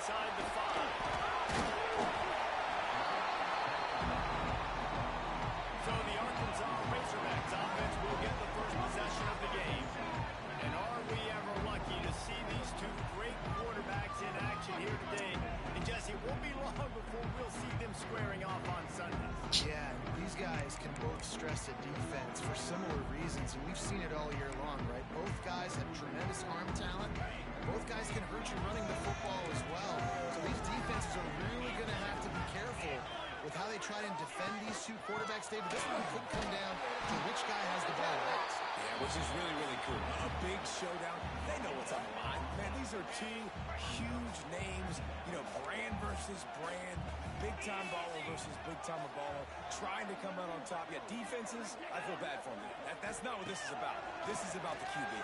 inside the 5. So the Arkansas Razorbacks offense will get the first possession of the game. And are we ever lucky to see these two great quarterbacks in action here today? And Jesse, it won't be long before we'll see them squaring off on Sundays. Yeah, these guys can both stress a defense for similar reasons, and we've seen it all year long, right? Both guys have tremendous arm talent. Both guys can hurt you running the football as well. So these defenses are really going to have to be careful with how they try and defend these two quarterbacks. David, this one could come down to which guy has the ball last. Yeah, which is really, really cool. A big showdown. They know what's on the line. Man, these are two huge names. You know, brand versus brand. Big-time baller versus big-time baller. Trying to come out on top. Yeah, defenses, I feel bad for them. That's not what this is about. This is about the QB.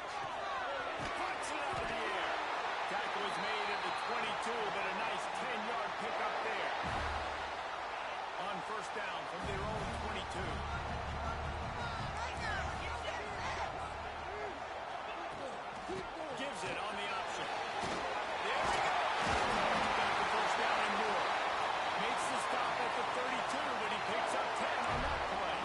Puts it out of the air. Tackle was made at the 22, but a nice 10-yard pickup there. On first down from their own 22. Gives it on the option. There we go. Got the first down and more. Makes the stop at the 32, but he picks up 10 on that play.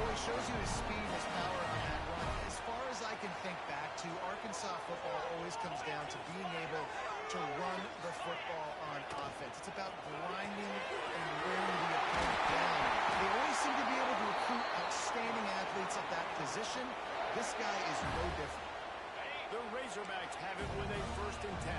Boy, shows you his speed, his power on that run. As far as I can think back to, Arkansas football always comes down to being able to run the football on offense. It's about grinding and wearing the opponent down. They always seem to be able to recruit outstanding athletes at that position. This guy is no different. The Razorbacks have it with a 1st and 10.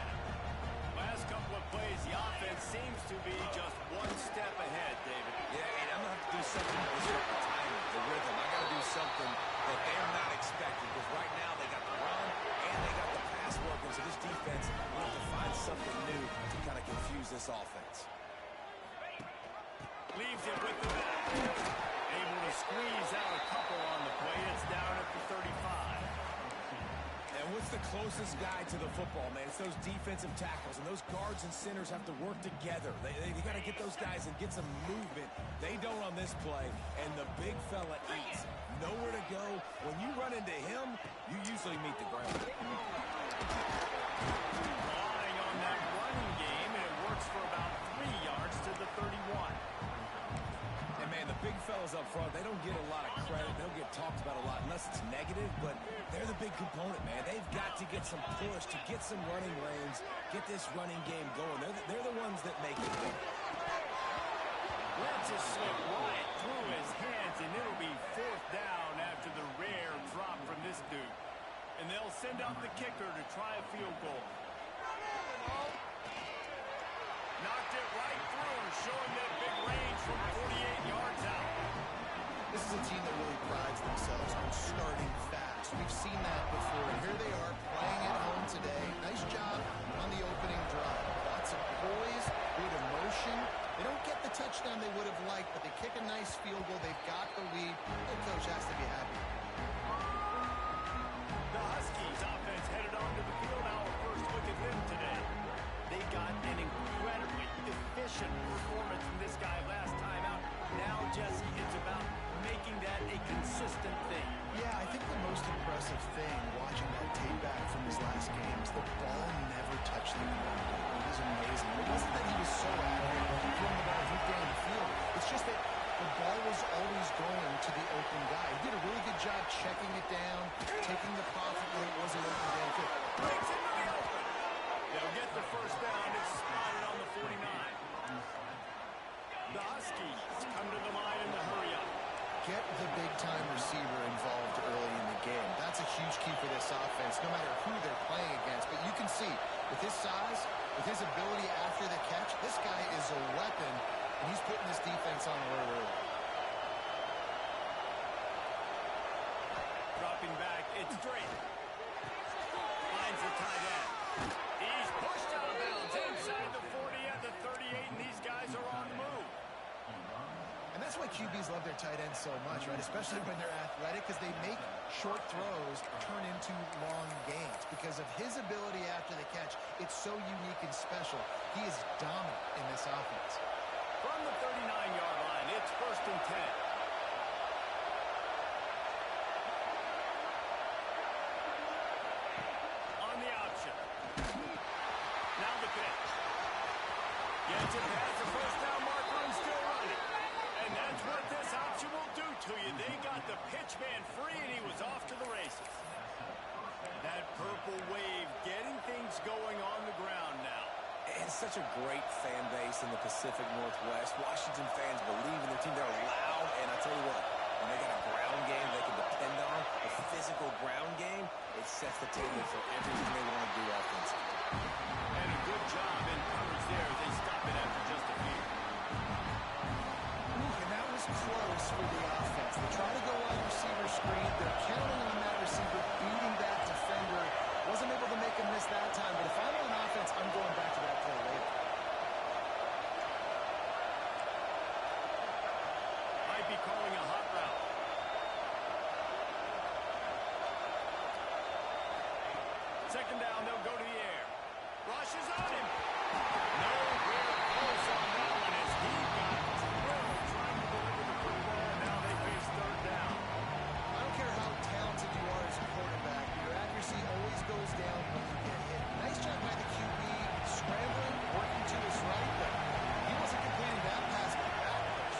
Last couple of plays, the offense seems to be just one step ahead, David. Yeah, and I'm going to have to do something to disrupt the timing, the rhythm. I got to do something that they're not expecting, because right now they got the run and they got the pass working, so this defense will have to find something new to kind of confuse this offense. Leaves it with the back. Able to squeeze out a couple on the play. It's down at the 35. And what's the closest guy to the football, man? It's those defensive tackles, and those guards and centers have to work together. They got to get those guys and get some movement. They don't on this play, and the big fella eats. Nowhere to go. When you run into him, you usually meet the ground. Relying on that running game, and it works for about 3 yards to the 31. And, man, the big fellas up front, they don't get a lot of credit. They don't get talked about a lot unless it's negative, but they're the big component, man. They've got to get some push, to get some running lanes, get this running game going. They're the ones that make it work. Lets it slip right through his hands, and it'll be 4th down after the rare drop from this dude. And they'll send out the kicker to try a field goal. Knocked it right through, showing that big range from 48 yards out. This is a team that really prides themselves on starting fast. We've seen that before, and here they are playing at home today. Nice job on the opening drive. Lots of poise, good emotion. They don't get the touchdown they would have liked, but they kick a nice field goal. They've got the lead. The coach has to be happy. The Huskies offense headed onto the field. Our first look at them today. They got an incredibly efficient performance from this guy last time out. Now, Jesse, it's about making that a consistent thing. Yeah, I think the most impressive thing watching that tape back from his last game is the ball never touched the ground. It was amazing. It wasn't that he was so accurate throwing the ball deep down the field. It's just that the ball was always going to the open guy. He did a really good job checking it down, taking the profit when it wasn't open downfield. Breaks into the open. They'll get the first down. It's spotted on the 49. The Huskies come to the line in the hurry-up. Get the big-time receiver involved early in the game. That's a huge key for this offense, no matter who they're playing against. But you can see, with his size, with his ability after the catch, this guy is a weapon, and he's putting this defense on alert early. Dropping back, it's Drake. Finds the tight end. He's pushed out of bounds inside the 40 at the 38, and these guys are on the move. And that's why QBs love their tight ends so much, right? Especially when they're athletic, because they make short throws turn into long gains. Because of his ability after the catch, it's so unique and special. He is dominant in this offense. From the 39-yard line, it's 1st and 10. On the option. Now the pitch. got the pitch man free, and he was off to the races. That purple wave getting things going on the ground now. And such a great fan base in the Pacific Northwest. Washington fans believe in their team. They're loud, and I tell you what, when they got a ground game they can depend on, a physical ground game, it sets the table for everything they want to do offensively. And a good job in coverage there. They stop it after just a few. And that was close for the offense. They try to go wide receiver screen. They're counting on that receiver beating that defender. Wasn't able to make him miss that time, but if I'm on offense, I'm going back to that play later. Might be calling a hot route. Second down, they'll go to the air. Rush is on him. Nowhere close on that one as he got drilled trying to deliver the football. Now they face third down. I don't care how talented you are as a quarterback, your accuracy always goes down when you get hit. Nice job by the QB, scrambling, working to his right, but he wasn't completing that pass with that push.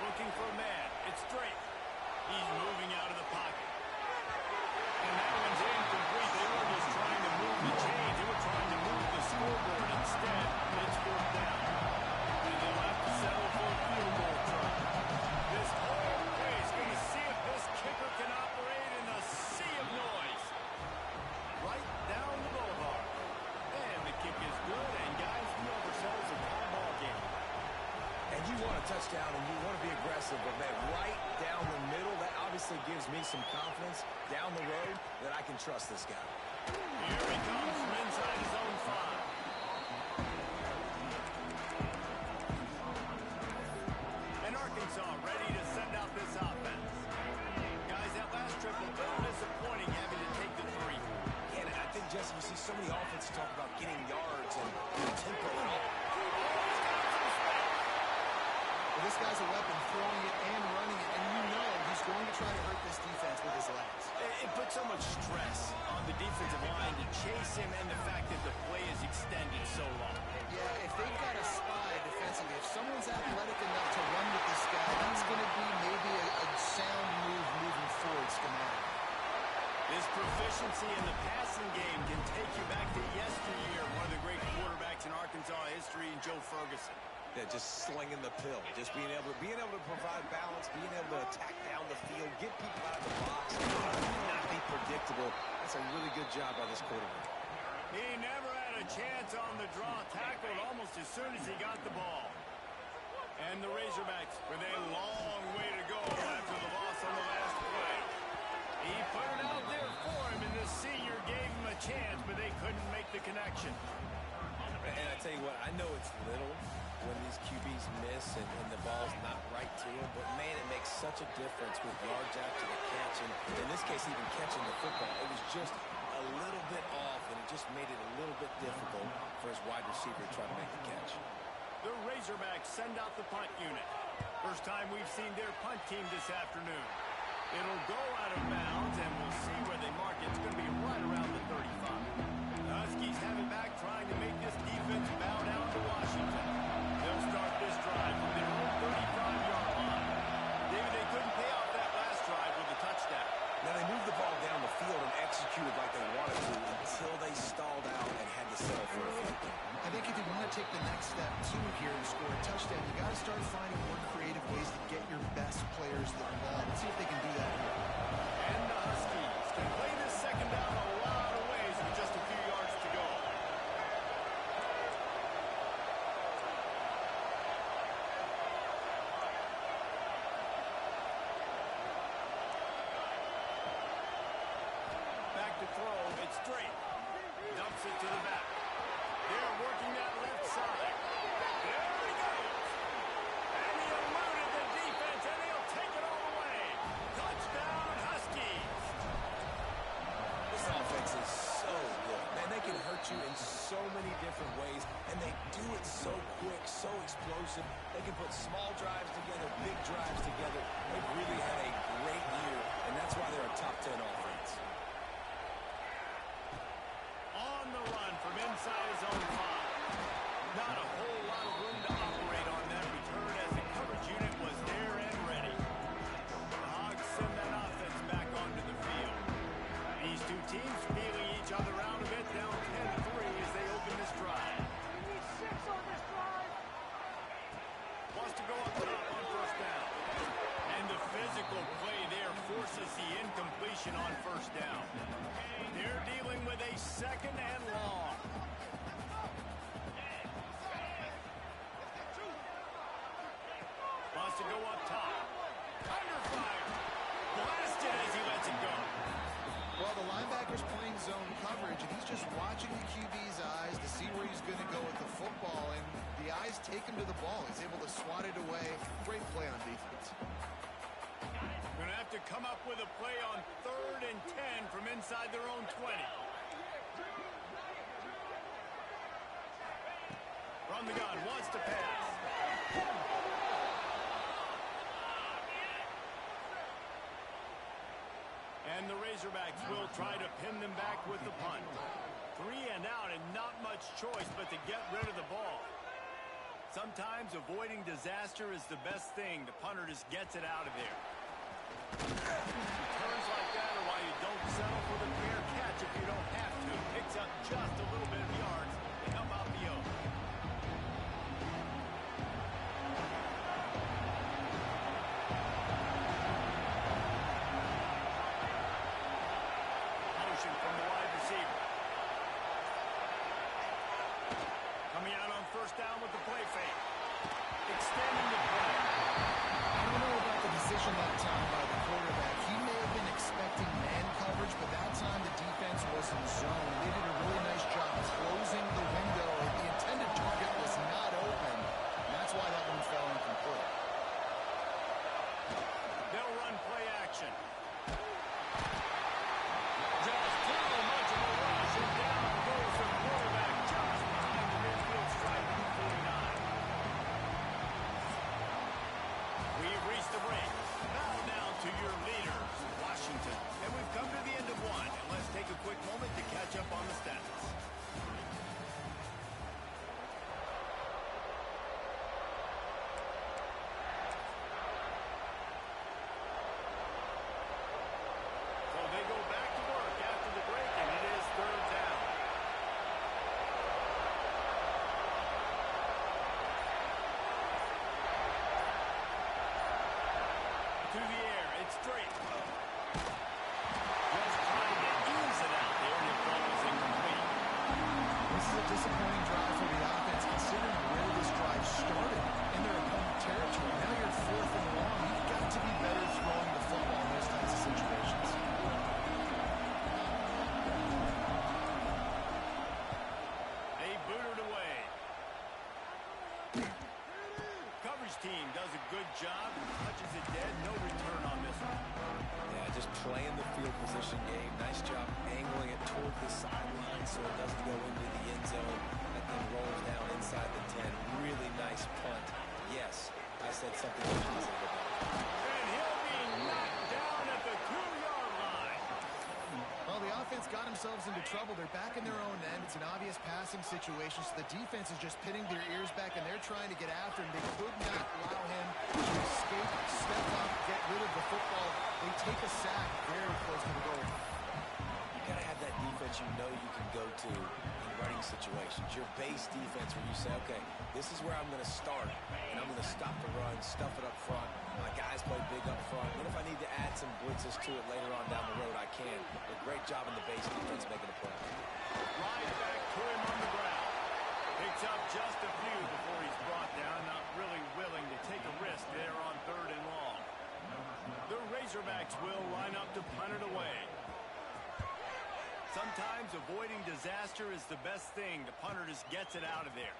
Looking for a man. It's straight. He's moving out of the pocket. And that one's incomplete. They were just trying to move the chains. They were trying to move the scoreboard. Instead, it's fourth down. And they'll have to settle for a field goal try. This whole play is going to see if this kicker can operate in a sea of noise. Right down the boulevard. And the kick is good. And guys, we have ourselves a tie ball game. And you want a touchdown and you want to be aggressive, but man, right down the middle, that obviously gives me some confidence down the road that I can trust this guy. Here he comes from inside his own 5. And Arkansas ready to send out this offense. Guys, that last trip a little disappointing having to take the 3. Yeah, and I think, Jesse, you see so many offenses talk about getting yards and tempo and all. Well, this guy's a weapon, throwing it and running it, and you know he's going to try to hurt this defense with his legs. It puts so much stress on the defensive line to chase him and the fact that the play is extended so long. Yeah, if they've got a spy defensively, if someone's athletic enough to run with this guy, that's going to be maybe a sound move moving forward schematic. This proficiency in the passing game can take you back to yesteryear, one of the great quarterbacks in Arkansas history, and Joe Ferguson. Yeah, just slinging the pill, just being able to provide balance, being able to attack down the field, get people out of the box, not be predictable. That's a really good job by this quarterback. He never had a chance on the draw, tackled almost as soon as he got the ball. And the Razorbacks with a long way to go after the loss on the last play. He put it out there for him, and the senior gave him a chance, but they couldn't make the connection. And I tell you what, I know it's little when these QBs miss and the ball's not right to them, but man, it makes such a difference with yards after the catch, and in this case, even catching the football. It was just a little bit off, and it just made it a little bit difficult for his wide receiver to try to make the catch. The Razorbacks send out the punt unit. First time we've seen their punt team this afternoon. It'll go out of bounds, and we'll see where they mark it. It's going to be right around the 35. The Huskies have it back, trying to make this defense bow down to Washington. They'll start this drive from their own 35-yard line. David, they couldn't pay off that last drive with a touchdown. Now, they moved the ball down the field and executed like they wanted to until they stalled out and had to settle for a field goal. I think if you want to take the next step, too, here and score a touchdown, you got to start finding more creative ways to get your best players the ball. Let's see if they can do that here. And the Huskies can play this second down a lot of ways with just a few yards to go. Back to throw. It's straight. Dumps it to the back. They're working that left side. There he goes. And he eluded the defense, and he'll take it all the way. Touchdown, Huskies. This offense is so good. Man, they can hurt you in so many different ways, and they do it so quick, so explosive. They can put small drives together, big drives together. They've really had a great year, and that's why they're a top 10 offense. formation on first down. They're dealing with a second and long. Wants to go up top. Under fire. Blasted as he lets it go. Well, the linebacker's playing zone coverage, and he's just watching the QB's eyes to see where he's going to go with the football, and the eyes take him to the ball. He's able to swat it away. Great play on defense. Going to have to come up with a play on 3rd and 10 from inside their own 20. From the gun, wants to pass. And the Razorbacks will try to pin them back with the punt. 3 and out, and not much choice but to get rid of the ball. Sometimes avoiding disaster is the best thing. The punter just gets it out of there. Turns like that are why you don't settle for the fair catch if you don't have to. Picks up just a little bit of yards to help out the O. From the wide receiver. Coming out on first down with the play fake. Extending the play. I don't know about the decision that time by the quarterback. He may have been expecting man coverage, but that time the defense was in zone. They did a really nice job closing the window. The intended target was not open. And that's why that one fell incomplete. They'll run play action. Just too much of a rush, and down goes the quarterback just behind the midfield stripe at 49. We've reached the break. Now to your leaders, Washington. And we've come to the end of one. And let's take a quick moment to catch up on the stats. So they go back to work after the break, and it is 3rd down. To the air, it's straight. Just trying to ease it out there, and it falls incomplete. This is a disappointing drive for the offense, considering where this drive started in their opponent territory. Now you're 4th and long. You've got to be better throwing the football in those kinds of situations. They booted away. Coverage team does a good job. Touches it dead. No return on this one. Yeah, just playing the field position game. Nice job angling it toward the sideline so it doesn't go into the end zone and then rolls down inside the 10. Really nice punt. Yes, I said something positive about it. And he'll be knocked down at the 2-yard line. Well, the offense got themselves into trouble. They're back in their own end. It's an obvious passing situation, so the defense is just pinning their ears back, and they're trying to get after him. They could not allow him to escape, step up, get rid of the football. They take a sack very close to the goal. You got to have that defense you know you can go to in running situations. Your base defense where you say, okay, this is where I'm going to start, and I'm going to stop the run, stuff it up front. My guys play big up front. Then if I need to add some blitzes to it later on down the road, I can. But great job in the base defense making a play. Right back to him on the ground. Picks up just a few before he's brought down. Not really willing to take a risk there on 3rd and long. The Razorbacks will line up to punt it away. Sometimes avoiding disaster is the best thing. The punter just gets it out of there.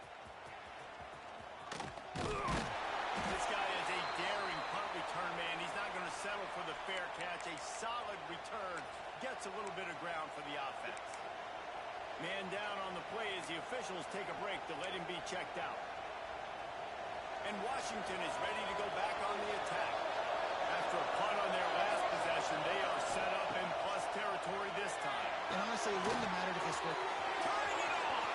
This guy is a daring punt return man. He's not going to settle for the fair catch. A solid return gets a little bit of ground for the offense. Man down on the play as the officials take a break to let him be checked out. And Washington is ready to go back on the attack. After a punt on their last possession, they are set up in plus territory this time. And honestly, it wouldn't have mattered if this were... Turning it on!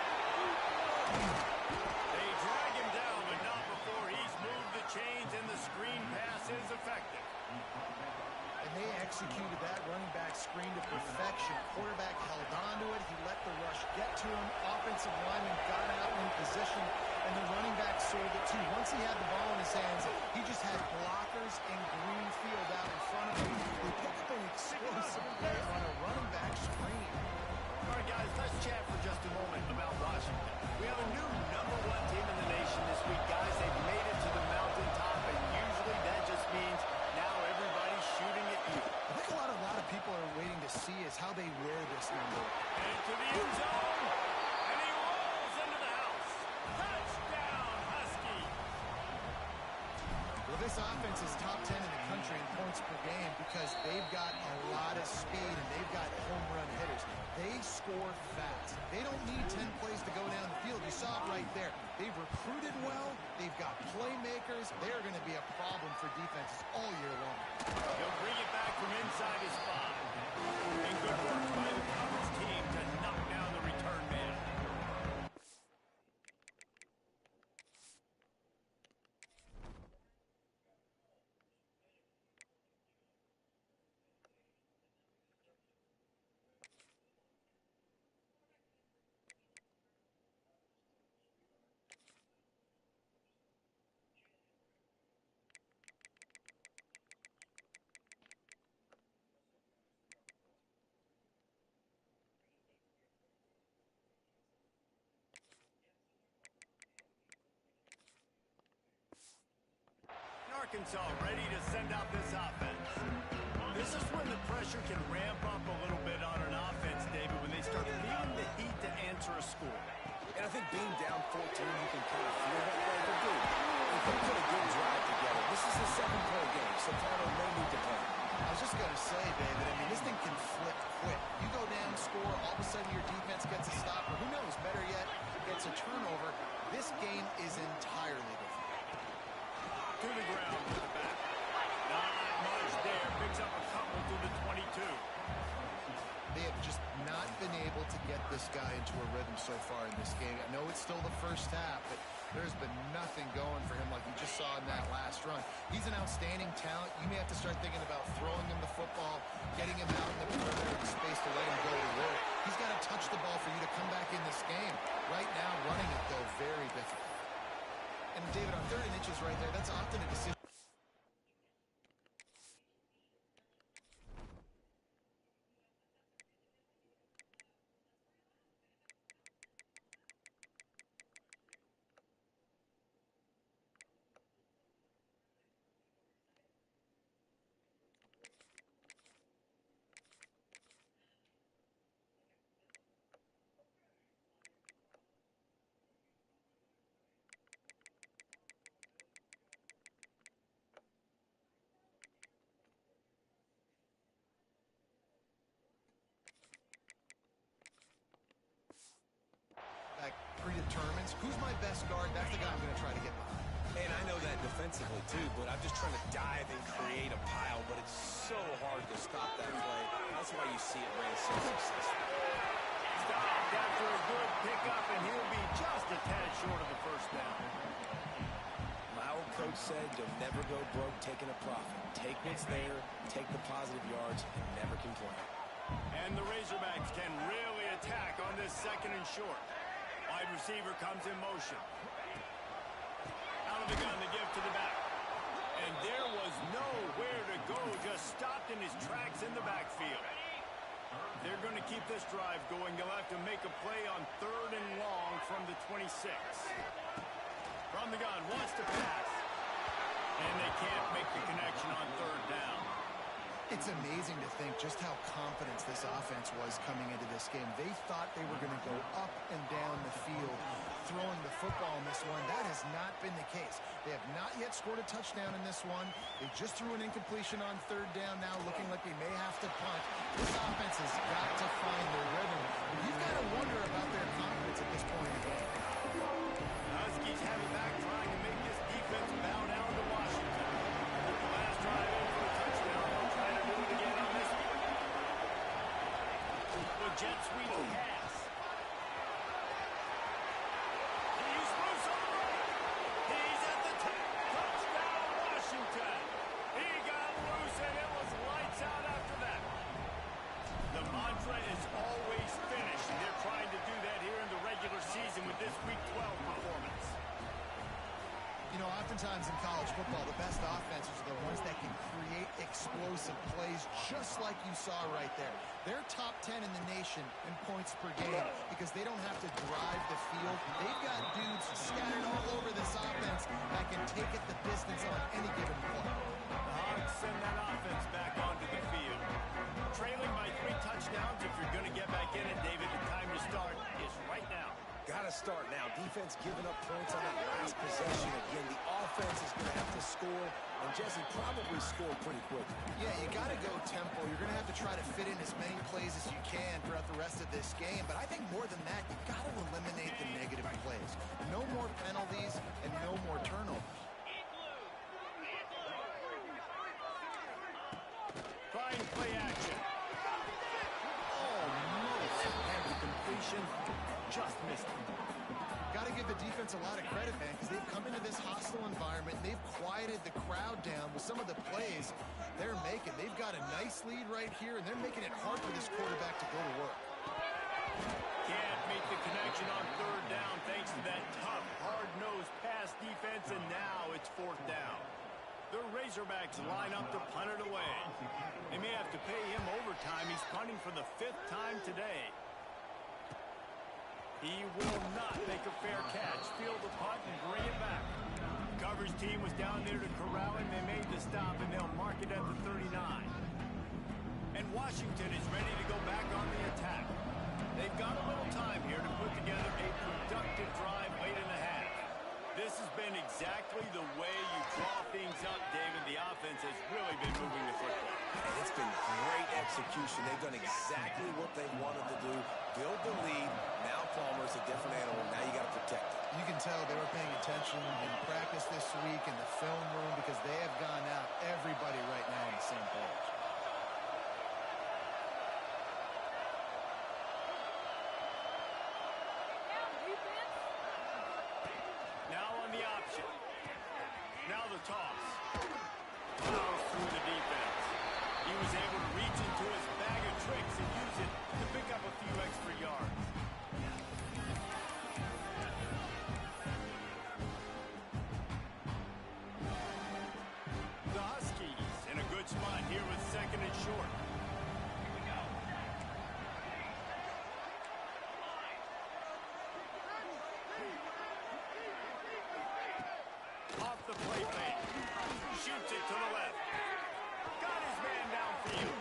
They drag him down, but not before he's moved the chains, and the screen pass is effective. And they executed that running back screen to perfection. Quarterback held on to it. He let the rush get to him. Offensive lineman got out in position, and the running back sold it too. Once he had the ball in his hands, he just had blockers and green field out in front of him. They picked up an explosive is how they wear this number. Into the end zone, and he rolls into the house. Touchdown, Husky. Well, this offense is top 10 in the country in points per game because they've got a lot of speed and they've got home run hitters. They score fast. They don't need 10 plays to go down the field. You saw it right there. They've recruited well. They've got playmakers. They're going to be a problem for defenses all year long. He'll bring it back from inside his 5. And good work by the coverage team to knock down the return man. Arkansas ready to send out this offense. This is when the pressure can ramp up a little bit on an offense, David, when they start feeling the heat to answer a score. And I think being down 14, you can kind of feel that way. But dude, if they put a good drive together, this is a 7-point game, so Carter may need to play. I was just going to say, David, I mean, this thing can flip quick. You go down, score, all of a sudden your defense gets a stop, or who knows, better yet, gets a turnover. This game is entirely different. To the ground with the back. Not much there. Picks up a couple to the 22. They have just not been able to get this guy into a rhythm so far in this game. I know it's still the first half, but there's been nothing going for him like you just saw in that last run. He's an outstanding talent. You may have to start thinking about throwing him the football, getting him out in the perimeter in space to let him go to work. He's got to touch the ball for you to come back in this game. Right now, running it, though, very difficult. And David, on 3rd and inches right there, that's often a decision. Predetermines who's my best guard. That's the guy I'm going to try to get behind. And I know that defensively, too, but I'm just trying to dive and create a pile, but it's so hard to stop that play. That's why you see it ran so successful. Stopped after a good pickup, and he'll be just a tad short of the first down. My old coach said, you'll never go broke taking a profit. Take what's there, take the positive yards, and never complain. And the Razorbacks can really attack on this 2nd and short. Wide receiver comes in motion. Out of the gun to give to the back. And there was nowhere to go, just stopped in his tracks in the backfield. They're going to keep this drive going. They'll have to make a play on 3rd and long from the 26. From the gun, wants to pass. And they can't make the connection on 3rd down. It's amazing to think just how confident this offense was coming into this game. They thought they were going to go up and down the field throwing the football in this one. That has not been the case. They have not yet scored a touchdown in this one. They just threw an incompletion on 3rd down now, looking like they may have to punt. This offense has got to find their rhythm. You've got to wonder about their confidence at this point in the game. Huskies have it back, trying to make this defense bow down to Washington. The last drive in for a touchdown. They'll try to do it again on this one. The jet sweep pass. He's loose on the right. He's at the top. Touchdown, Washington. He got loose, and it was lights out after that. The mantra is always finish, and they're trying to do that here in the regular season with this Week 12 performance. You know, oftentimes in college football, the best offenses are the ones that can create explosive plays just like you saw right there. They're top 10 in the nation in points per game because they don't have to drive the field. They've got dudes scattered all over this offense that can take it the distance on any given play. The Hogs send that offense back onto the field. Trailing by 3 touchdowns to start now. Defense giving up points on that last possession. Again, the offense is going to have to score, and Jesse probably score pretty quickly. Yeah, you got to go tempo. You're going to have to try to fit in as many plays as you can throughout the rest of this game. But I think more than that, you got to eliminate the negative plays. No more penalties and no more turnovers. Fine play action. Almost had the completion. Just missed it. Got to give the defense a lot of credit, man, because they've come into this hostile environment. They've quieted the crowd down with some of the plays they're making. They've got a nice lead right here, and they're making it hard for this quarterback to go to work. Can't make the connection on third down thanks to that tough, hard-nosed pass defense, and now it's fourth down. The Razorbacks line up to punt it away. They may have to pay him overtime. He's punting for the 5th time today. He will not make a fair catch. Field the punt and bring it back. Coverage team was down there to corral him. They made the stop, and they'll mark it at the 39. And Washington is ready to go back on the attack. They've got a little time here to put together a productive drive late in the half. This has been exactly the way you draw things up, David. The offense has really been moving the football. And it's been great execution. They've done exactly what they wanted to do. Build the lead. Now Palmer's a different animal. Now you got to protect it. You can tell they were paying attention in practice this week in the film room because they have gone out everybody right now on the same page. Now on the option. Now the toss. Plows through the defense. He was able to reach into his bag of tricks and use it to pick up a few extra yards. The Huskies in a good spot here with 2nd and short. Off the play fake. Shoots it to the left. Got his man downfield.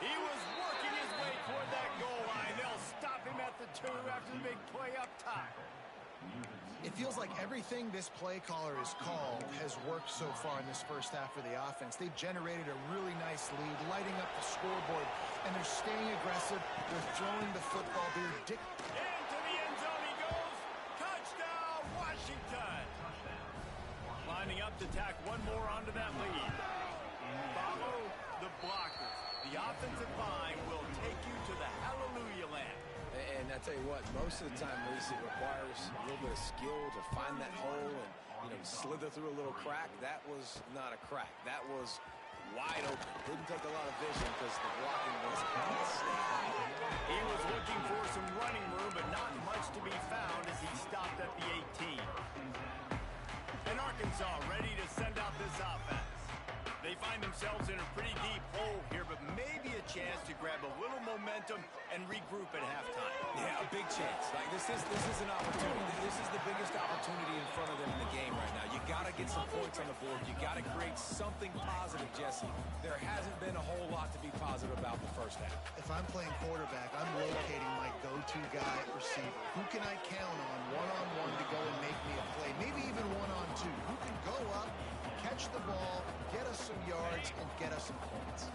He was working his way toward that goal line. They'll stop him at the 2 after the big play up top. It feels like everything this play caller has called has worked so far in this first half for the offense. They've generated a really nice lead, lighting up the scoreboard, and they're staying aggressive. They're throwing the football. They're Into the end zone he goes. Touchdown, Washington. Lining up to tack one more onto that lead. Follow the blockers. The offensive line will take you to the hallelujah land. And I tell you what, most of the time, Reese, it requires a little bit of skill to find that hole and, slither through a little crack. That was not a crack. That was wide open. Didn't take a lot of vision because the blocking was outstanding. He was looking for some running room, but not much to be found as he stopped at the 18. And Arkansas ready to send out this offense. They find themselves in a pretty deep hole here, but maybe a chance to grab a little momentum and regroup at halftime. Yeah, a big chance. Like this is an opportunity. This is the biggest opportunity in front of them in the game right now. You got to get some points on the board. You got to create something positive, Jesse. There hasn't been a whole lot to be positive about the first half. If I'm playing quarterback, I'm locating my go-to guy at receiver. Who can I count on one-on-one to go and make me a play? Maybe even one-on-two. Who can go up, catch the ball, get us some yards, and get us some points.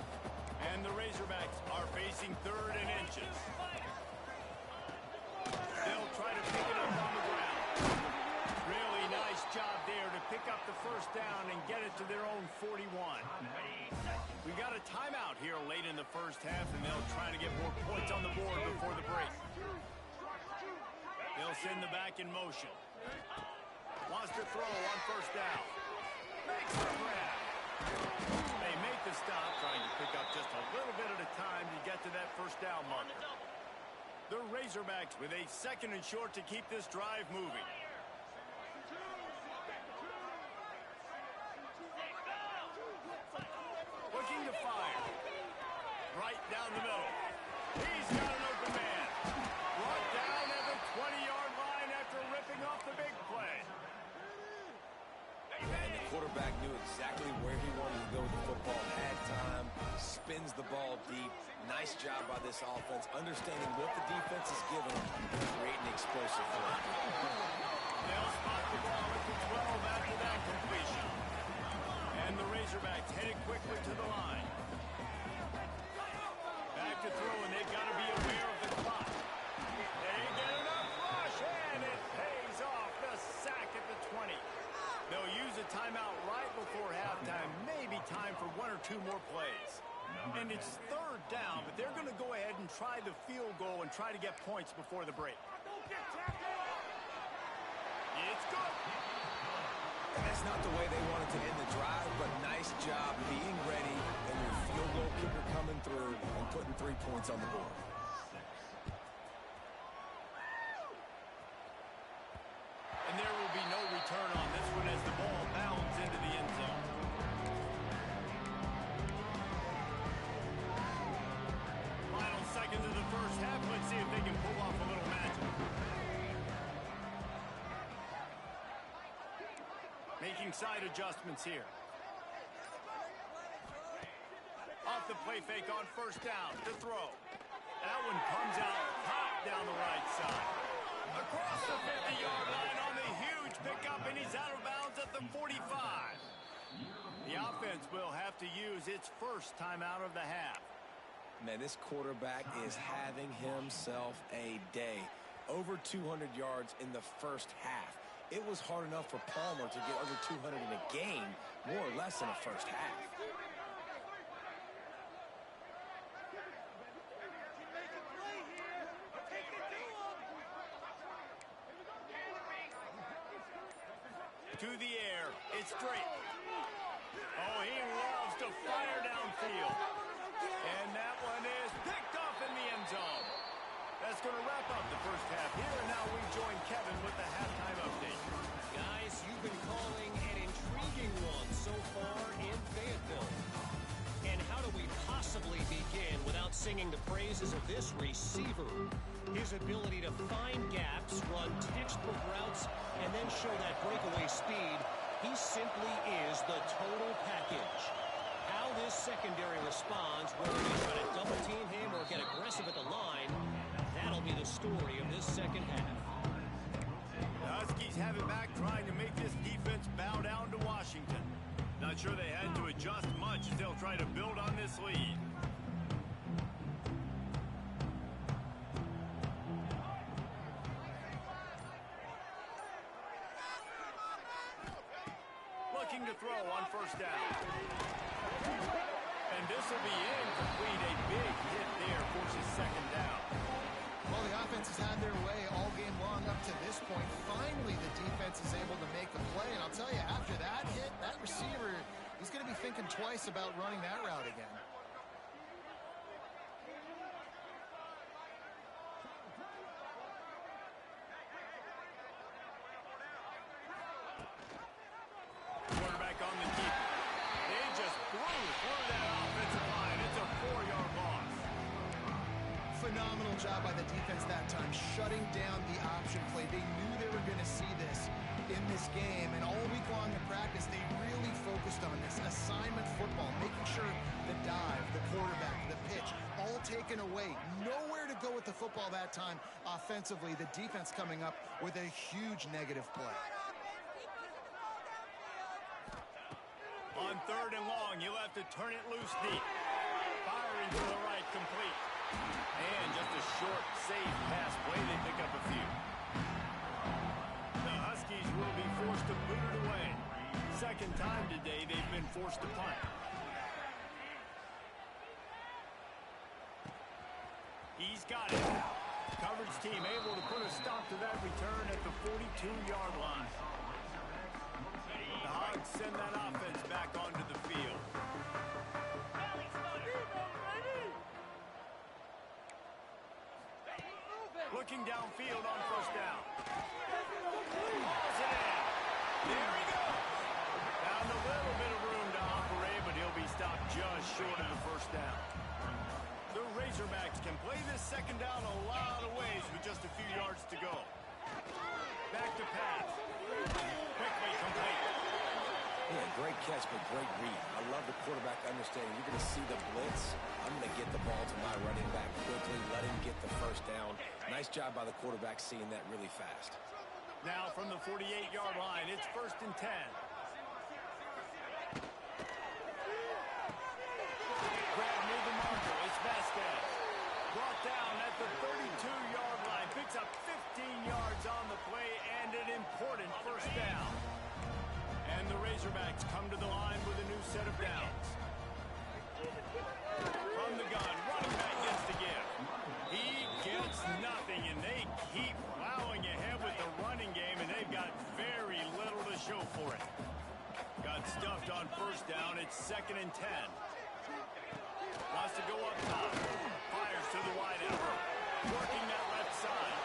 And the Razorbacks are facing 3rd and inches. They'll try to pick it up on the ground. Really nice job there to pick up the first down and get it to their own 41. We got a timeout here late in the first half, and they'll try to get more points on the board before the break. They'll send the back in motion. Wants to throw on first down. Makes the grab. They make the stop, trying to pick up just a little bit at a time to get to that first down marker. The Razorbacks with a 2nd and short to keep this drive moving. Looking to fire. Right down the middle. He's got an open man. Brought down at the 20-yard line after ripping off the big play. And the quarterback knew exactly where he wanted to go with the football. Had time, spins brings the ball deep. Nice job by this offense, understanding what the defense is giving them and creating explosive play. They'll spot the ball at the 12 after that completion. And the Razorbacks headed quickly to the line. Back to throw, and they've got to be aware of the clock. They get enough rush, and it pays off. The sack at the 20. They'll use a timeout right before halftime. Maybe time for one or two more plays. And it's third down, but they're going to go ahead and try the field goal and try to get points before the break. It's good. That's not the way they wanted to end the drive, but nice job being ready and your field goal kicker coming through and putting 3 points on the board. And there will be no return on this one as the ball bounds into the end zone. Final seconds of the first half. Let's see if they can pull off a little magic. Making side adjustments here. Off the play fake on first down to throw. That one comes out hot down the right side. Across the 50-yard line on the huge pickup, and he's out of bounds at the 45. The offense will have to use its first timeout of the half. Man, this quarterback is having himself a day. Over 200 yards in the first half. It was hard enough for Palmer to get over 200 in a game, more or less in the first half. To the air, it's Drake. Oh, he loves to fire downfield. And that one is picked off in the end zone. That's going to wrap up the first half here, and now we join Kevin with the halftime update. Guys, you've been calling an intriguing one so far in Fayetteville. And how do we possibly begin without singing the praises of this receiver? His ability to find gaps, run textbook routes, and then show that breakaway speed. He simply is the total package. How this secondary responds, whether they try to double team him or get aggressive at the line, that'll be the story of this second half. The Huskies have it back, trying to make this defense bow down to Washington. Not sure they had to adjust much as they'll try to build on this lead. Looking to throw on first down. And this will be incomplete. A big hit there forces second down. Well, the offense has had their way all game long up to this point. Finally, the defense is able to make a play. And I'll tell you, after that hit, that receiver, he's going to be thinking twice about running that route again. Quarterback on the keep. They just blew through that offensive line. It's a 4-yard loss. Phenomenal job by the defense that time, shutting down the option play. They knew they were going to see this in this game, and all week long in practice, they really focused on this assignment football, making sure the dive, the quarterback, the pitch, all taken away. Nowhere to go with the football that time offensively. The defense coming up with a huge negative play. On third and long, you'll have to turn it loose deep. Firing to the right, complete. And just a short, safe pass play. They pick up a few. The Huskies will be forced to boot it away. Second time today they've been forced to punt. He's got it. Coverage team able to put a stop to that return at the 42-yard line. The Hogs send that offense back onto the field. Looking downfield on first down. Hauls it in. There he goes. Found a little bit of room to operate, but he'll be stopped just short of the first down. The Razorbacks can play this second down a lot of ways with just a few yards to go. Back to pass. Quickly complete. Yeah, great catch, but great read. I love the quarterback understanding. You're going to see the blitz. first down. Nice job by the quarterback seeing that really fast. Now from the 48-yard line, it's 1st and 10. Grab near the marker. It's Vasquez. Brought down at the 32-yard line. Picks up 15 yards on the play and an important first down. And the Razorbacks come to the line with a new set of downs. From the gun, running back gets the gift. He gets nothing, and they keep plowing ahead with the running game, and they've got very little to show for it. Got stuffed on first down. It's 2nd and 10. Wants to go up top. Fires to the wideout. Working that left side.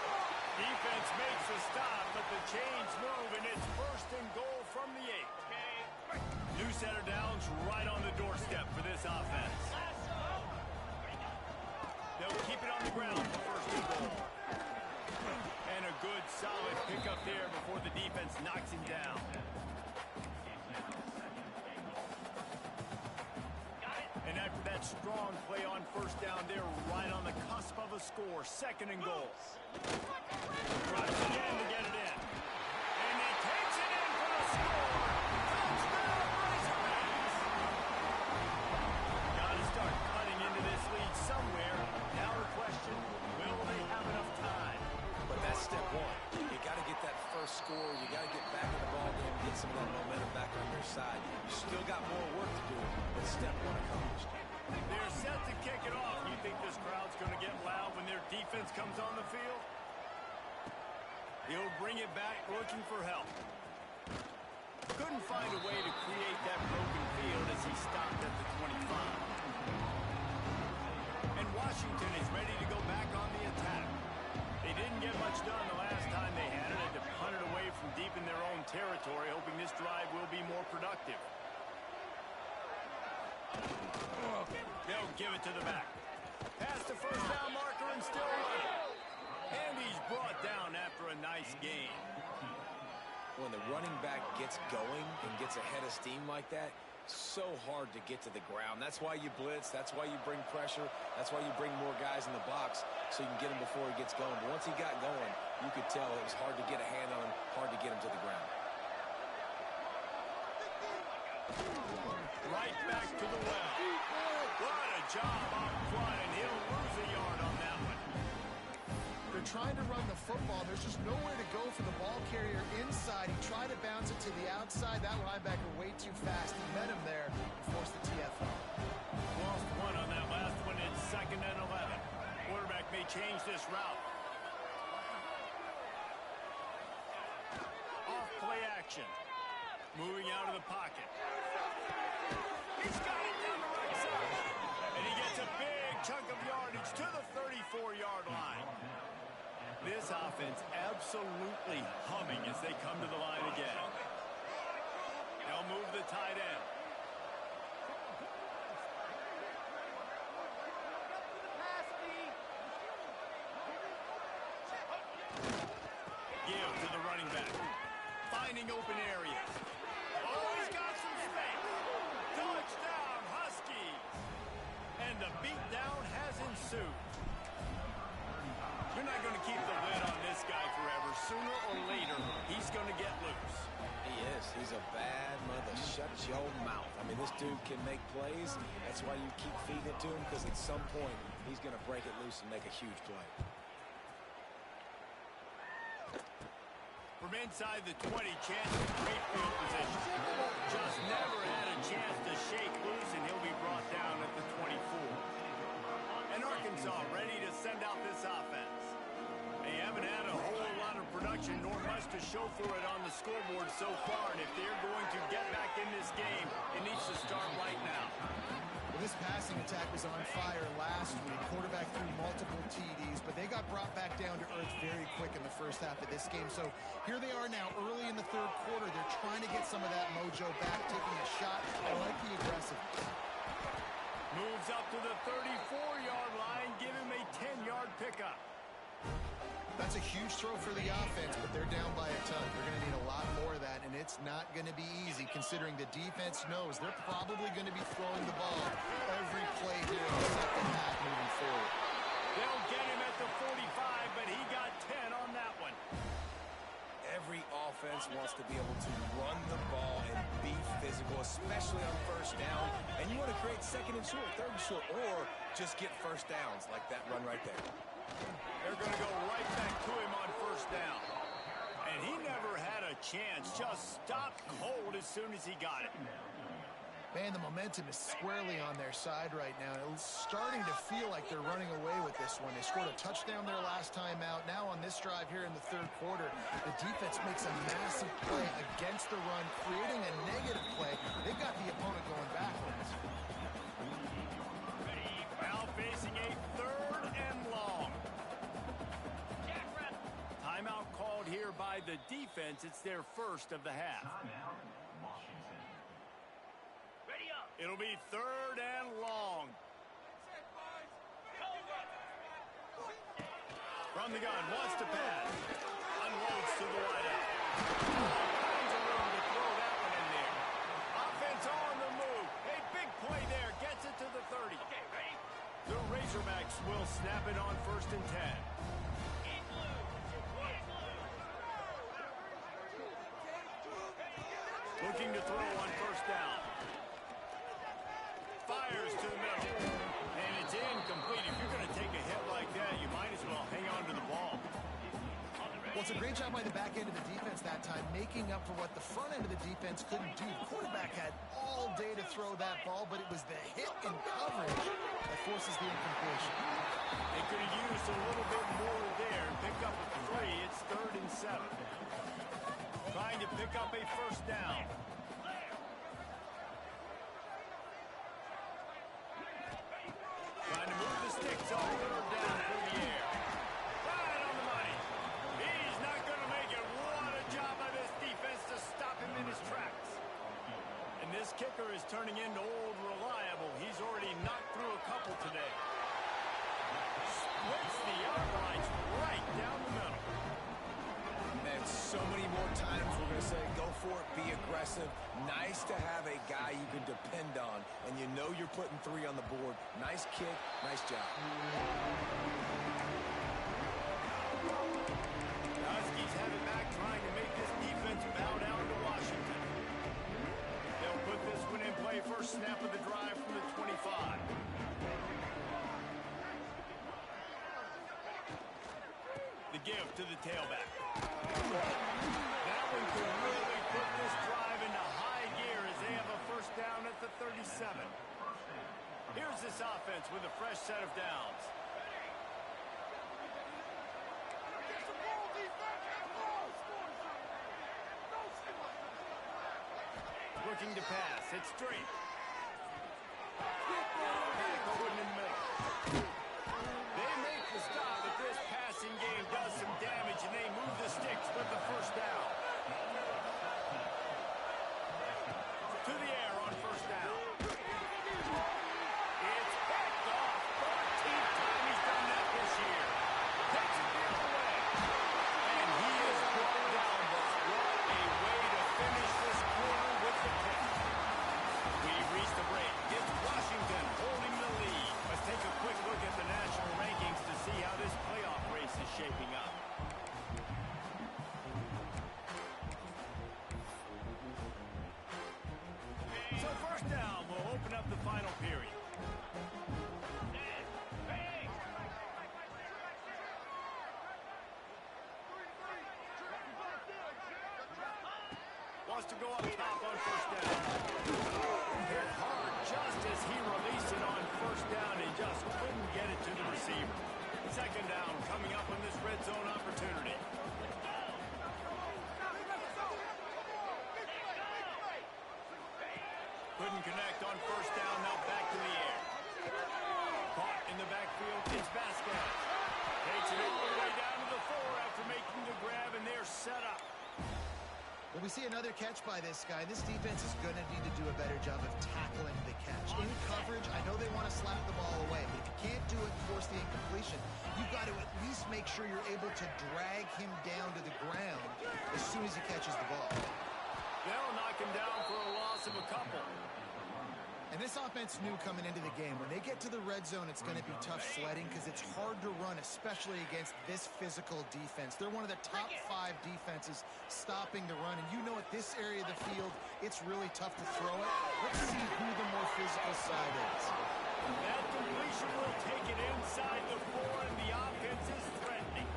Defense makes a stop, but the chains move, and it's 1st and goal from the 8. New set of downs right on the doorstep for this offense. They'll keep it on the ground for 1st and goal. And a good, solid pickup there before the defense knocks him down. And after that strong play on first down, they're right on the cusp of a score. 2nd and goal. Tries again to get it in. And he takes it in for the score. Touchdown, Razorbacks! Got to start cutting into this lead somewhere. Now the question, will they have enough time? But that's step one. You got to get that first score. You got to get back in the ball game, get some of that momentum back on your side. You still got more work to do, but step one accomplished. They're set to kick it off. You think this crowd's going to get loud when their defense comes on the field? He'll bring it back looking for help. Couldn't find a way to create that broken field as he stopped at the 25. And Washington is ready to go back on the attack. They didn't get much done the last time they had it. Had to punt it away from deep in their own territory, hoping this drive will be more productive. They'll give it to the back. Past the first down marker and still running. And he's brought down after a nice gain. When the running back gets going and gets ahead of steam like that, so hard to get to the ground. That's why you blitz. That's why you bring pressure. That's why you bring more guys in the box so you can get him before he gets going. But once he got going, you could tell it was hard to get a hand on him, hard to get him to the ground. Right back to the well. What a job up front, and he'll lose a yard on that one. They're trying to run the football. There's just nowhere to go for the ball carrier inside. He tried to bounce it to the outside. That linebacker way too fast. He met him there and forced the TFL. Lost one on that last one. It's 2nd and 11. Quarterback may change this route. Off play action. Moving out of the pocket. He's got it down the right side. And he gets a big chunk of yardage to the 34-yard line. This offense absolutely humming as they come to the line again. They'll move the tight end. Give to the running back. Finding open areas. Oh, he's got some space. Touchdown, Huskies. And the beatdown has ensued. You're not going to keep the lid on this guy forever. Sooner or later, he's going to get loose. He is. He's a bad mother. Shut your mouth. I mean, this dude can make plays. That's why you keep feeding it to him, because at some point, he's going to break it loose and make a huge play. From inside the 20, chance of great field position. Just never had a chance to shake loose, and he'll be brought down at the 24. And Arkansas ready to send out this offense. They haven't had a whole lot of production, nor much to show for it on the scoreboard so far. And if they're going to get back in this game, it needs to start right now. Well, this passing attack was on fire last week. Quarterback threw multiple TDs, but they got brought back down to earth very quick in the first half of this game. So here they are now early in the third quarter. They're trying to get some of that mojo back, taking a shot. I like the aggressiveness. Moves up to the 34-yard line, give him a 10-yard pickup. That's a huge throw for the offense, but they're down by a ton. They're going to need a lot more of that, and it's not going to be easy considering the defense knows they're probably going to be throwing the ball every play here in the second half moving forward. They'll get him at the 45. especially on first down. And you want to create second and short, third and short, or just get first downs like that run right there. They're going to go right back to him on first down. And he never had a chance. Just stopped cold as soon as he got it. Man, the momentum is squarely on their side right now. It's starting to feel like they're running away with this one. They scored a touchdown their last time out. Now on this drive here in the third quarter, the defense makes a massive play against the run, creating a negative play. They've got the opponent going backwards. Now facing a third and long. Timeout called here by the defense. It's their first of the half. It'll be third and long. From the gun, wants to pass. Unloads to the wideout. Finds a room to throw that one in there. Offense on the move. A big play there. Gets it to the 30. Okay, ready? The Razorbacks will snap it on first and 10. Looking to throw on first down. Fires to the middle. And it's incomplete. If you're going to take a hit like that, you might as well hang on to the ball. Well, it's a great job by the back end of the defense that time, making up for what the front end of the defense couldn't do. The quarterback had all day to throw that ball, but it was the hit and coverage that forces the incompletion. They could have used a little bit more there and picked up a 3. It's third and 7. Trying to pick up a first down. Trying to move the sticks on third down through the air. Right on the money. He's not going to make it. What a job by this defense to stop him in his tracks. And this kicker is turning into old reliable. He's already knocked through a couple today. Splits the outlines right down the middle. And so many more times we're going to say, go for it, be aggressive. Nice to have a guy you can depend on, and you know you're putting 3 on the board. Nice kick, nice job. Huskies have it back, trying to make this defense bow down to Washington. They'll put this one in play. First snap of the drive from the 25. The give to the tailback. That one could really put this drive into high gear as they have a first down at the 37. Here's this offense with a fresh set of downs. Looking to pass. It's straight. Back open in the middle. They make the stop, but this passing game does some damage, and they move the sticks with the first down. To the air on first down. It's backed off. 14th time he's done that this year. Takes it the other way. And he is brought down, but what a way to finish this quarter with the pick. We've reached the break. It's Washington holding the lead. Let's take a quick look at the national rankings to see how this playoff race is shaping up. So first down will open up the final period. Wants to go up top on first down. Hit hard just as he released it on first down and just couldn't get it to the receiver. Second down coming up on this red zone opportunity. Couldn't connect on first down, now back to the air. Caught in the backfield, it's Vasquez. Takes it all the way down to the 4 after making the grab, and they're set up. Well, we see another catch by this guy. This defense is going to need to do a better job of tackling the catch. In coverage, I know they want to slap the ball away, but if you can't do it and force the incompletion, you've got to at least make sure you're able to drag him down to the ground as soon as he catches the ball. They'll knock him down for a loss of a couple. And this offense knew coming into the game, when they get to the red zone, it's going to be tough sledding because it's hard to run, especially against this physical defense. They're one of the top 5 defenses stopping the run. And you know at this area of the field, it's really tough to throw it. Let's see who the more physical side is. That completion will take it inside the 4, and the offense is threatening.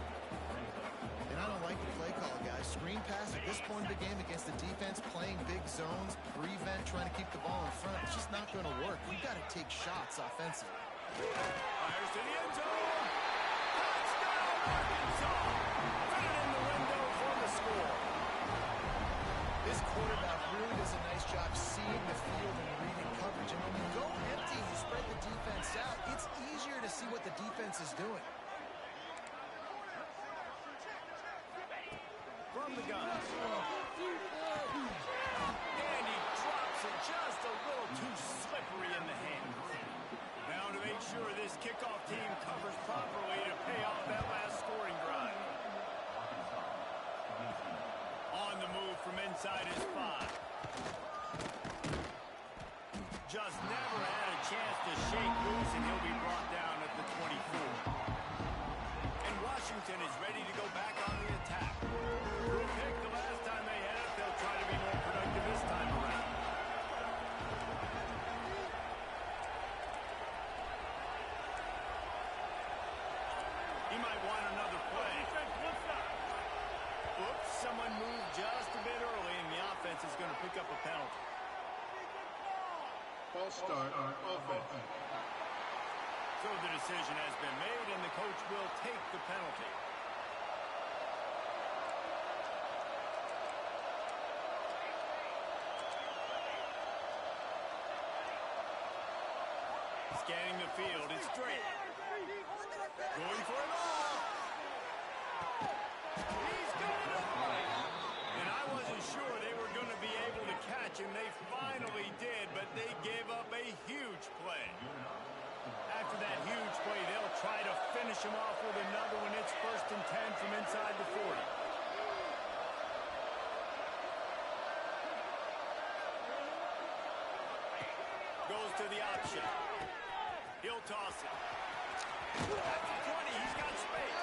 And I don't like the play call, guys. Screen pass at this point of the game against the defense, playing big zones, prevent, trying to keep the ball in front. It's just not going to work. You've got to take shots offensively. Fires to the end zone. Touchdown, Arkansas. Right in the window for the score. This quarterback really does a nice job seeing the field and reading coverage. And when you go empty and you spread the defense out, it's easier to see what the defense is doing. From the gun. And he drops it just a little too slippery in the hand. Now to make sure this kickoff team covers properly to pay off that last scoring drive. On the move from inside his 5. Just never had a chance to shake loose, and he'll be brought down at the 24. And Washington is ready to go back on the attack. Who picked the last time they had it? They'll try to be more productive this time around. He might want another play. Oops, someone moved just a bit early, and the offense is going to pick up a penalty. False start on offense. So the decision has been made, and the coach will take the penalty. Scanning the field, it's straight. Going for it all. He's got it all. And I wasn't sure they were going to be able to catch him. They finally did, but they gave up a huge play. After that huge play, they'll try to finish him off with another one. It's 1st and 10 from inside the 40. Goes to the option. He'll toss it. At the 20, he's got space.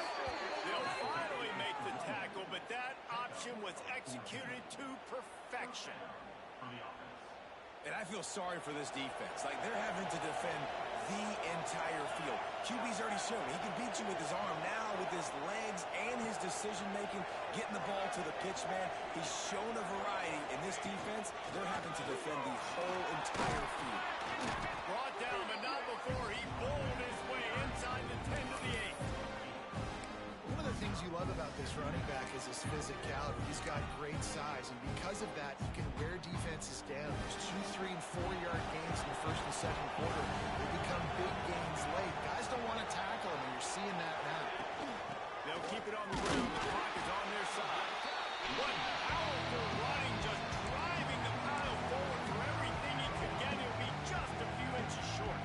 They'll finally make the tackle, but that option was executed to perfection. And I feel sorry for this defense. Like, they're having to defend the entire field. QB's already shown he can beat you with his arm. Now, with his legs and his decision-making, getting the ball to the pitch man, he's shown a variety. In this defense, they're having to defend the whole entire field. Brought down, but not before he bowled his way inside the 10 to the 8. One of the things you love about this running back is his physicality. He's got great size, and because of that, he can wear defenses down. There's 2, 3, and 4-yard gains in the first and second quarter. They become big gains late. Guys don't want to tackle him, and you're seeing that now. They'll keep it on the ground. The clock is on their side. What powerful running, just driving the pile forward for everything he could get. He'll be just a few inches short.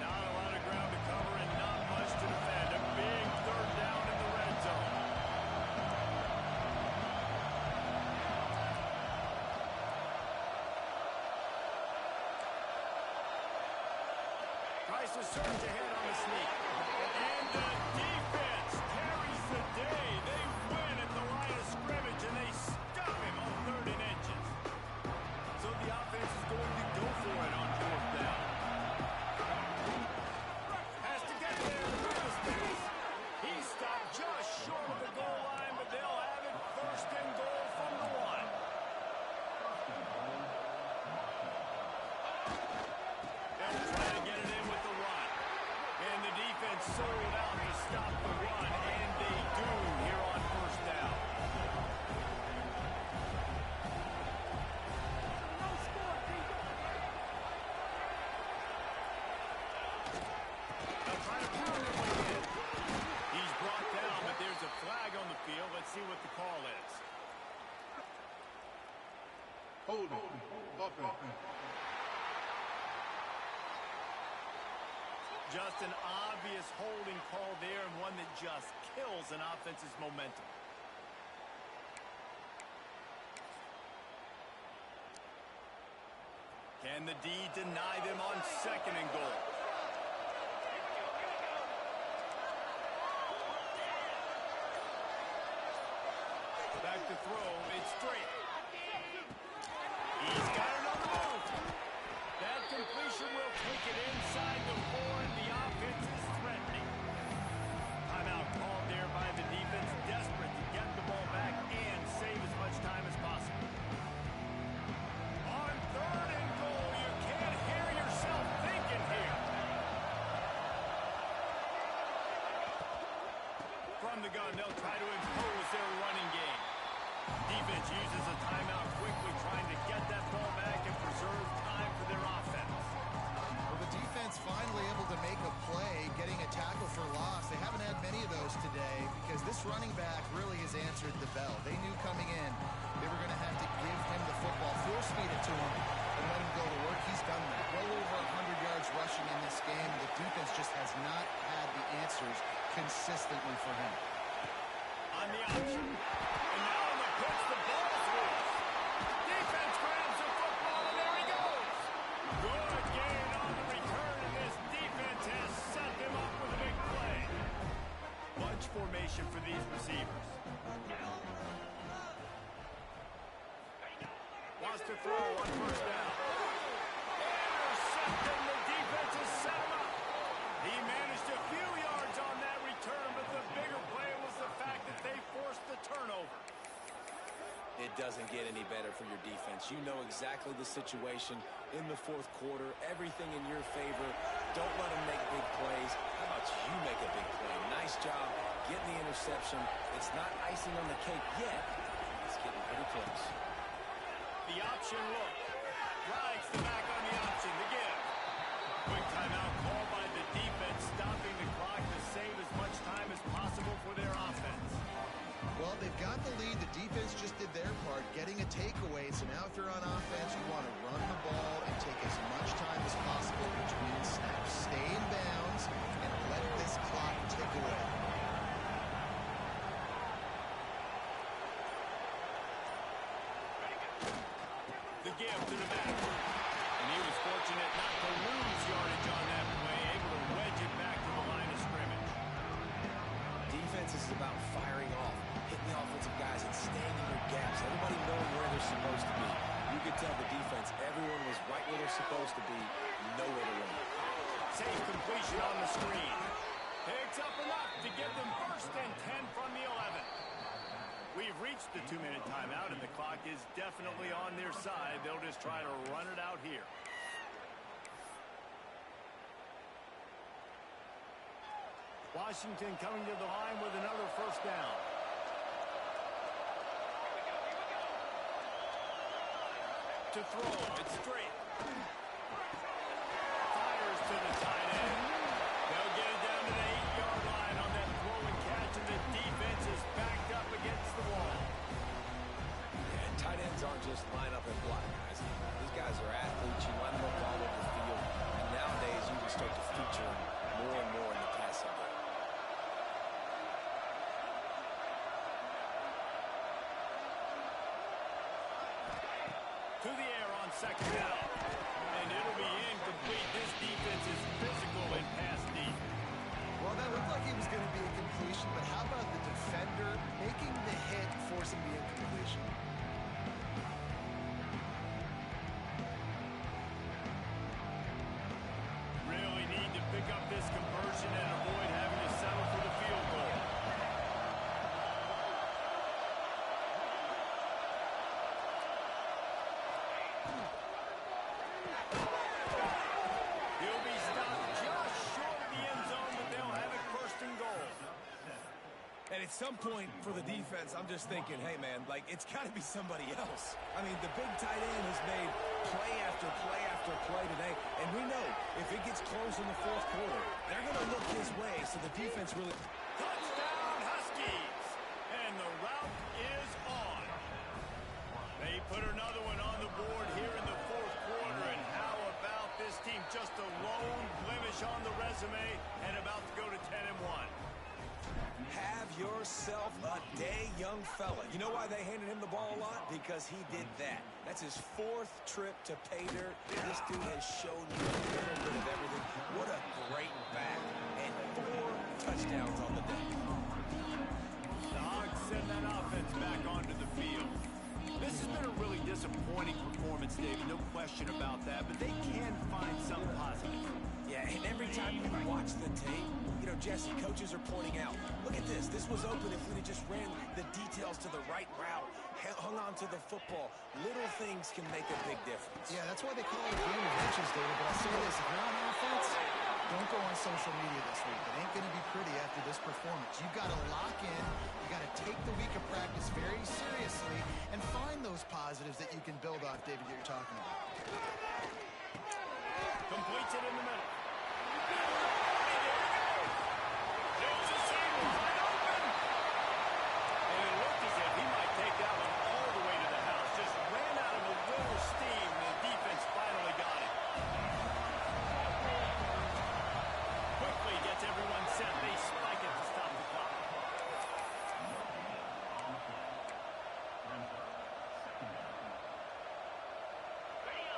Not a lot of ground to cover and not much to defend. A big 3rd down in the red zone. Tries to surge ahead on the sneak. And the defense carries the day. They win at the line of scrimmage, and they stop him on 3rd and inches. So the offense is going to go for it on 4th down. Has to get there to move the space. He stopped just short of the goal line, but they'll have it 1st and goal from the 1. They'll try to get it in with the run. And the defense sold out to stop the run, and they do here on 1st down. They'll try to pound their way in. He's brought down, but there's a flag on the field. Let's see what the call is. Holding. Offense. Just an obvious holding call there, and one that just kills an offense's momentum. Can and the D deny them on 2nd and goal. Back to throw, it's straight. He's got it on the move. That completion will take it inside the 4, and the offense is threatening. Timeout called there by the defense, desperate to get the ball back and save as much time as possible. On 3rd and goal, you can't hear yourself thinking here. From the gun, they'll try to impose their running game. Defense uses a timeout quickly, trying to get that ball back and preserve time for their offense. Well, the defense finally able to make a play, getting a tackle for loss. They haven't had many of those today because this running back really has answered the bell. They knew coming in they were going to have to give him the football, full speed it to him, and let him go to work. He's done that. Well over 100 yards rushing in this game. The defense just has not had the answers consistently for him. On the option. And now on the pitch, the ball's loose. Defense grabs the football, and there he goes. Good gain on the return, and this defense has set them up with a big play. Bunch formation for these receivers. Wants to throw on 1st down. Intercepted, the defense has set him up. He managed a few yards on that return, but the bigger play was the fact that they forced the turnover. It doesn't get any better for your defense. You know exactly the situation in the 4th quarter. Everything in your favor. Don't let them make big plays. How about you make a big play? Nice job getting the interception. It's not icing on the cake yet. It's getting pretty close. The option look. Rides the back on the option to give. Quick timeout called by the defense, stopping the clock to save as much time as possible for their offense. Well, they've got the lead. The defense just did their part, getting a takeaway. So now if you're on offense, you want to run the ball and take as much time as possible between snaps. Stay in bounds and let this clock tick away. The give to the back. And he was fortunate not to lose yardage on that play, able to wedge it back to the line of scrimmage. Defense is about firing off, hitting the offensive guys and staying in their gaps. Everybody knowing where they're supposed to be. You could tell the defense, everyone was right where they're supposed to be, nowhere to run. Safe completion on the screen. Picks up enough to get them 1st and 10 from the 11. We've reached the 2-minute timeout, and the clock is definitely on their side. They'll just try to run it out here. Washington coming to the line with another 1st down. To throw, it's straight. Fires to the tight end. They'll get it down to the 8-yard line on that throw and catch, and the defense is backed up against the wall. Yeah, and tight ends aren't just line up and block, guys. These guys are athletes. You line them up all over the field, and nowadays you can start to feature them more and more in the passing game. To the air on 2nd down. And it'll be incomplete. This defense is physical and pass deep. Well, that looked like it was going to be a completion, but how about the defender making the hit, forcing the incompletion? Really need to pick up this conversion and avoid having to settle for the field goal. He'll be stopped just short of the end zone, but they'll have it 1st and goal. And at some point for the defense, I'm just thinking, hey, man, like, it's got to be somebody else. I mean, the big tight end has made play after play after play today. And we know if it gets close in the 4th quarter, they're going to look his way. So the defense really... Touchdown, Huskies! And the route is on. They put another one on the board here in the 4th quarter. And how about this team? Just a lone blemish on the resume and about to go to 10-1. Have yourself a day, young fella. You know why they handed him the ball a lot? Because he did that. That's his 4th trip to pay dirt. This dude has shown you a little bit of everything. What a great back. And 4 touchdowns on the day. The Hogs send that offense back onto the field. This has been a really disappointing performance, David, no question about that, but they can find some positive. Yeah, and every time you watch the tape, you know, Jesse, coaches are pointing out, look at this. This was open if we'd have just ran the details to the right route, hung on to the football. Little things can make a big difference. Yeah, that's why they call it a game of inches, David. But I'll say this, if you're on offense, don't go on social media this week. It ain't going to be pretty after this performance. You've got to lock in. You've got to take the week of practice very seriously and find those positives that you can build off, David, that you're talking about. Completes it in the middle. There's a seam wide open. And it looked as if he might take that one all the way to the house. Just ran out of a little steam. The defense finally got it. Quickly gets everyone set. They spike it to stop the clock.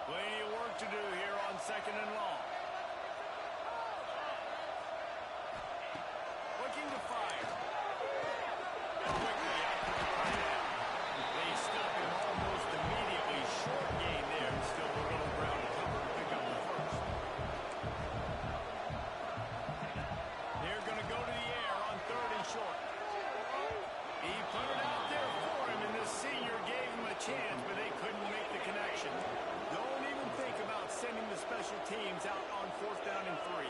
Plenty of work to do here on 2nd and long. Looking to fire. Quickly after the timeout. They stop him almost immediately. Short gain there. Still a little ground to cover to pick up the first. They're going to go to the air on 3rd and short. He put it out there for him, and the senior gave him a chance, but they couldn't make the connection. Don't even think about sending the special teams out on 4th down and 3.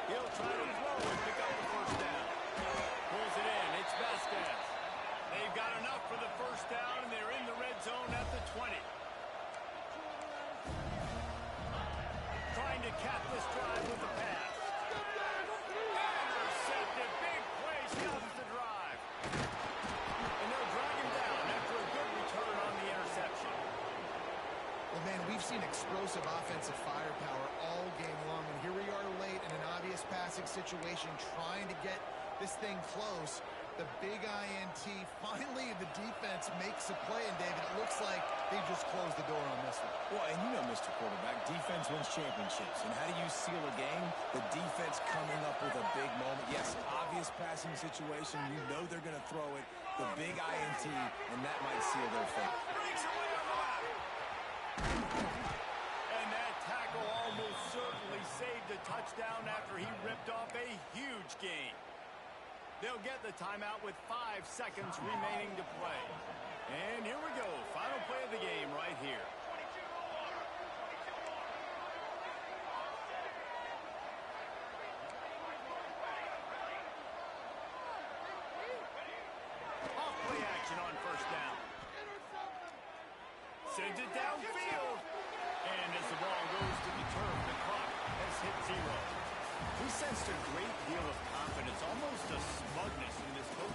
He'll try to throw and pick up the first down. Pulls it in. It's Vasquez. They've got enough for the first down, and they're in the red zone at the 20. Trying to cap this drive with a pass. Intercepted. Big play. Stops the drive. And they'll drag him down after a good return on the interception. Well, man, we've seen explosive offensive firepower all game long, and here we are late in an obvious passing situation trying to get this thing close. The big INT, finally the defense makes a play, and David, it looks like they just closed the door on this one. Well, and you know, Mr. Quarterback, defense wins championships. And how do you seal a game? The defense coming up with a big moment. Yes, obvious passing situation. You know they're going to throw it. The big INT, and that might seal their fate. Breaks away on the left. And that tackle almost certainly saved a touchdown after he ripped off a huge gain. They'll get the timeout with 5 seconds remaining to play. And here we go. Final play of the game right here. Off play action on first down. Sends it downfield. And as the ball goes to the turf, the clock has hit 0. We sensed a great deal of confidence, almost a smugness in this coaching